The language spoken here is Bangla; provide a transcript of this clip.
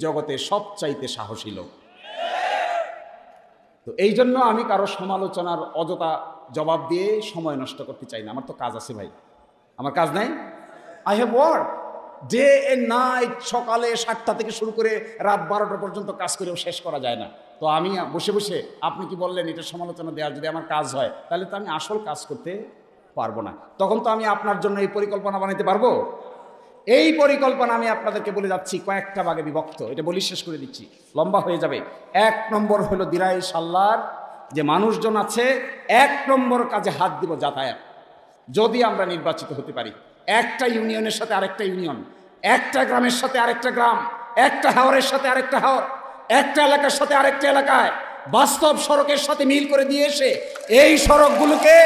জগতে সবচাইতে সাহসী লোক। তো এই জন্য আমি কারো সমালোচনার অযথা জবাব দিয়ে সময় নষ্ট করতে চাই না। আমার তো কাজ আছে ভাই, আমার কাজ নাই। I have work day and night, সকালে 7টা থেকে শুরু করে রাত 12টা পর্যন্ত কাজ করেও শেষ করা যায় না। তো আমি বসে বসে আপনি কি বললেন এটা সমালোচনা দেওয়ার যদি আমার কাজ হয়, তাহলে তো আমি আসল কাজ করতে পারবো না। তখন তো আমি আপনার জন্য এই পরিকল্পনা বানাইতে পারবো। এই পরিকল্পনা আমি আপনাদেরকে বলে যাচ্ছি কয়েকটা ভাগে বিভক্ত। এটা বলি শেষ করে দিচ্ছি, লম্বা হয়ে যাবে। 1 নম্বর হলো দিরাই সাল্লার যে মানুষজন আছে, 1 নম্বর কাজে হাত দিব যাতায়াত। যদি আমরা নির্বাচিত হতে পারি, একটা ইউনিয়নের সাথে আরেকটা ইউনিয়ন, একটা গ্রামের সাথে আরেকটা গ্রাম, একটা হাওরের সাথে আরেকটা হাওর, একটা এলাকার সাথে আরেকটা এলাকায় বাস্তব সড়কের সাথে মিল করে দিয়ে এসে এই সড়কগুলোকে